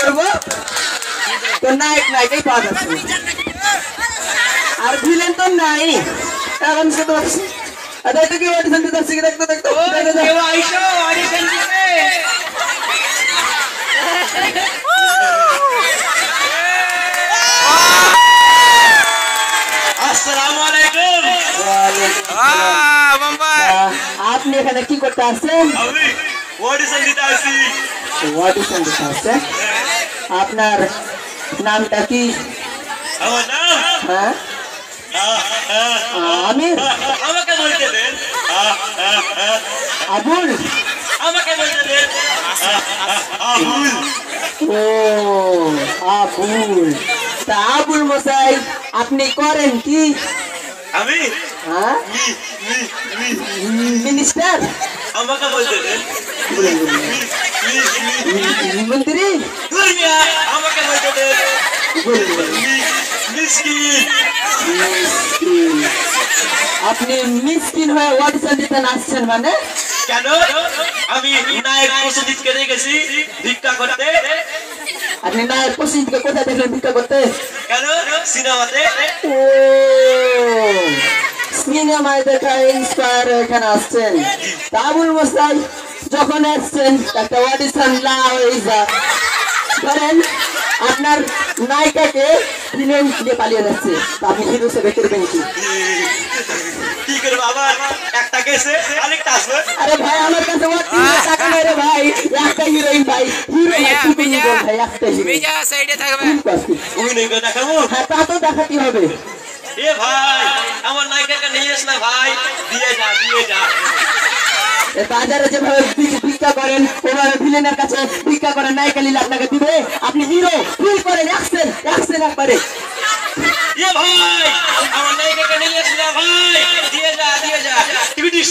করবো তো নায়ক নায়িকাই পাওয়া যাচ্ছে আর ভিলেন তো নাই এখন শুধু দেখতে কি অডিশন দিতে আসছে দেখতে দেখতে আপনি এখানে কি করতে আসছেন অডিশন দিতে আসছি অডিশন দিতে আসছেন আপনার নামটা কি আমার নাম হ্যাঁ আমির আমাকে বলতে দেন আবুল আমাকে বলতে দেন আবুল ও আবুল তা আবুল মশাই আপনি করেন কি আমি হ্যাঁ মিনিস্টার আমাকে বলতে দেন মন্ত্রী আমাকে বলতে দেন মিসকিন আপনি মিসকিন হয়ে অডিশন দিতে আসছেন মানে কেন আমি নায়ক প্রসেনজিৎকে দেখেছি ভিক্ষা করতে আপনি নায়ক প্রসেনজিৎকে কোথায় দেখলেন ভিক্ষা করতে কেন সিনেমাতে ও সিনেমায় দেখা ইন্সপায়ার এখানে আসছেন আবুল মশাই যখন আসছেন একটা অডিশন করেন আপনার নায়িকাকে ভিলেন দিয়ে পালিয়ে যাচ্ছে আপনি হিরো হিসেবে করবেন কি কি করবো আবার একটা গেছে আরেকটা আসবে আরে ভাই আমার কাছে টাকা নেই রে ভাই একটা হিরোইন ভাই হিরো ভাই একটা হিরোইন সাইডে থাকবে অভিনয় করে দেখাবো হ্যাঁ তা তো দেখাতে হবে এ ভাই আমার নায়িকাকে নিয়ে এস না ভাই দিয়ে যা বাজারে যেভাবে ভিক্ষা করেন ওভাবে ভিলেনের কাছে ভিক্ষা করেন নায়িকা নিলে আপনাকে দিবে আপনি হিরো ফিল করেন অ্যাকশন একবারে এ ভাই আমার নায়িকাকে নিয়ে এস না ভাই দিয়ে যা টিকুডিস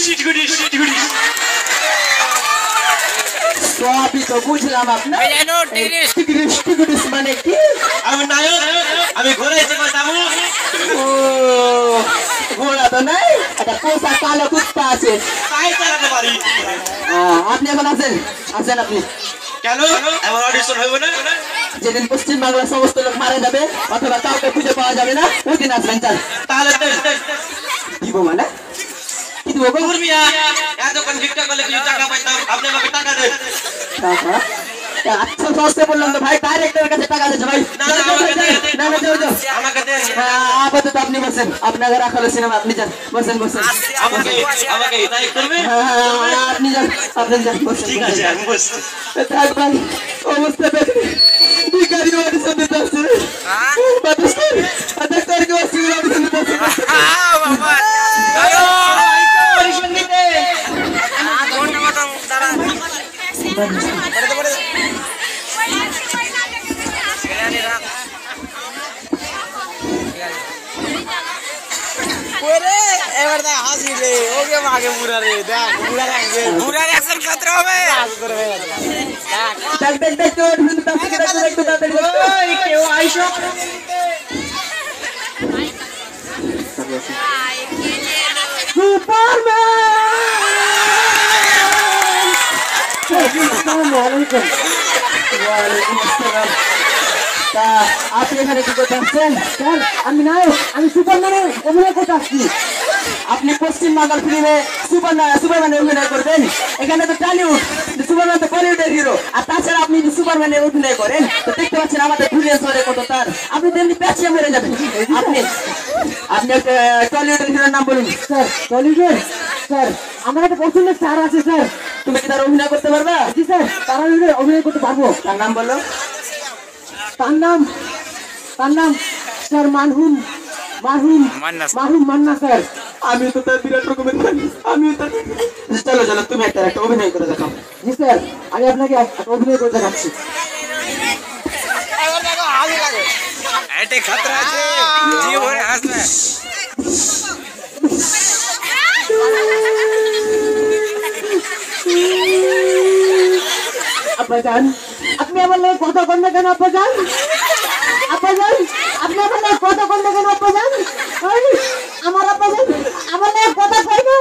সবই তো বুঝলাম আপনার টিকিটিস মানে কি আমি নায়ক আমি ঘোরাইছি যাবো ও ঘোড়া তো নাই একটা পোষা কালো কুত্তা আছে তাই চালাতে পারি আপনি এখন আছেন আপনি কেন আমার অডিশন হইব না যেদিন পশ্চিম বাংলার সমস্ত লোক মারা যাবে অথবা কাউকে খুঁজে পাওয়া যাবে না ওই দিন আসবেন চাল তাহলে দিব মানে কি দিব গো মিয়া এতক্ষণ ভিক্ষা করলে কিছু টাকা পাইতাম আপনি আমাকে টাকা দেন টাকা আচ্ছা সস্তে বললাম তো ভাই ডাইরেক্টরের কাছে টাকা দিচ্ছে ভাই না আমাকে দেন আপাতত আপনি বসেন আপনাকে রাখা হলো সিনেমা আপনি যান বসেন আমাকে নায়ক করবে আপনি যান বসেন ঠিক আছে আমি বসছি থাক ভাই অবস্থা দেখি ভিখারি অডিশন দিতে আসছে ডাক্তারকে অডিশন দিতে আসছে অডিশন দিতে এবার দেখ হাসি রে ওকে আগে মুড়া রে দেখ মুড়া অ্যাকশন খতরা হবে দেখ অডিশন দিতে আসছে দেখতে তাড়াতাড়ি কেউ আইসো আপনি এখানে কি করতে আসছেন স্যার আমি নায়ক আমি সুপারম্যানের অভিনয় করতে আসছি আপনি পশ্চিম বাংলার ফিল্মে সুপারম্যানের অভিনয় করবেন এখানে তো টলিউড সুপারম্যান তো বলিউডের হিরো আর তাছাড়া আপনি সুপারম্যানের অভিনয় করেন তো দেখতে পাচ্ছেন আমাদের ভুলিয়াসরে কত তার আপনি তেমনি প্যাচিয়ে মরে যাবেন আপনি একটা টলিউডের হিরোর নাম বলুন স্যার টলিউডের স্যার আমার একটা পছন্দের স্টার আছে স্যার তুমি কি তার অভিনয় করতে পারবা জি স্যার তার অভিনয় করতে পারবো তার নাম বলো তার নাম স্যার মারহুম মান্না স্যার আমি তো তার বিরাট রকমের ফ্যান চলো তুমি একটা অভিনয় করে দেখাও জি স্যার আমি আপনাকে একটা অভিনয় করে দেখাচ্ছি खतरा আছে জীবনে হাসনা আব্বাজান আপনি আমার লাগে কথা বলেন না কেন আব্বাজান আপনি আমার লাগে কথা বলেন না কেন আব্বাজান আমার আব্বাজান আমার লাগে কথা কই না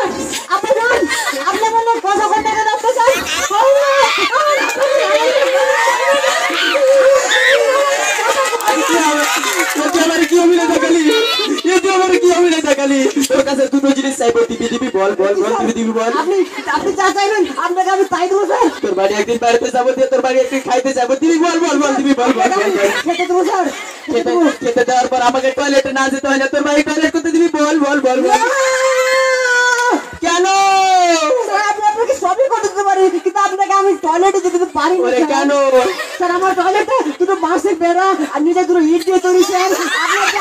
আব্বাজান আপনি আমার লাগে কথা বলেন না কেন আব্বাজান বলি তোর কাছে দুটো জিনিস চাইবো দিবি বল দিবি বল আপনি যা চাইবেন আপনাকে আমি তাই দেবো স্যার। তোর বাড়ি একদিন বাড়িতে যাবো দিয়ে তোর বাড়ি একদিন খাইতে যাবো দিবি বল দিবি বল খেতে দেবো স্যার। খেতে দেওয়ার পর আমাকে টয়লেটে না যেতে হয় না তোর বাড়ি টয়লেট করতে দিবি বল কেন স্যার আমি আপনাকে সবই করতে দিতে পারি কিন্তু আপনাকে আমি টয়লেটে যেতে দিতে পারি না ওরে স্যার। কেন স্যার আমার টয়লেটে দুটো বাঁশের বেড়া আর নিচে দুটো ইট দিয়ে তৈরি স্যার। আপনাকে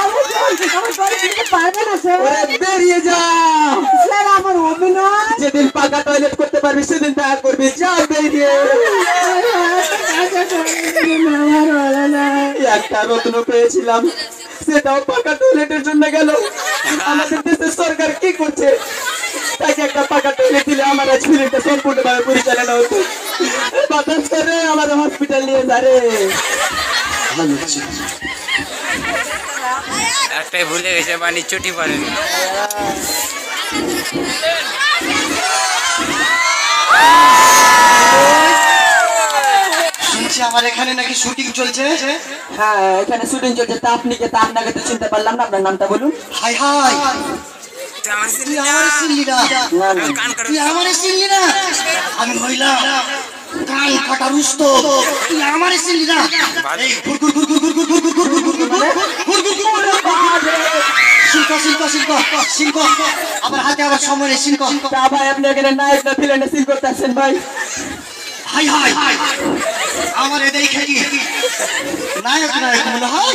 আমার টয়লেট দিতে পারবে না স্যার। ওরে বেরিয়ে যা স্যার আমার অভিনয় যেদিন পাকা টয়লেট করতে পারবি সেদিন দেখা করবি যা বেরিয়ে আমার হলো না। একটা রত্ন পেয়েছিলাম সেটাও পাকা টয়লেটের জন্য গেল আমাদের দেশের সরকার কি করছে তাকে একটা পাকা টয়লেট দিলে আমার আজ ফিল্মটা সম্পূর্ণভাবে পরিচালনা হতো বাতাস করে আমার হসপিটাল নিয়ে যা রে একটাই ভুলে গেছে পানি চটি পারেনি শুনছি আমার এখানে নাকি শুটিং চলছে। হ্যাঁ এখানে শুটিং চলছে তা আপনি কে তা আপনাকে তো চিনতে পারলাম না আপনার নামটা বলুন হাই তুই আমার চিনলি না তুই আমার চিনলি না আমি হইলাম কান কাটা রুস্ত তুই আমার চিনলি না এই ঘুর শিল্প আমার হাতে আবার সময় নেই শিল্প তা ভাই আপনি এখানে নায়ক না ভিলেনে সিল করতে আসছেন ভাই হাই আমার এটাই খেলি নায়ক মনে হয়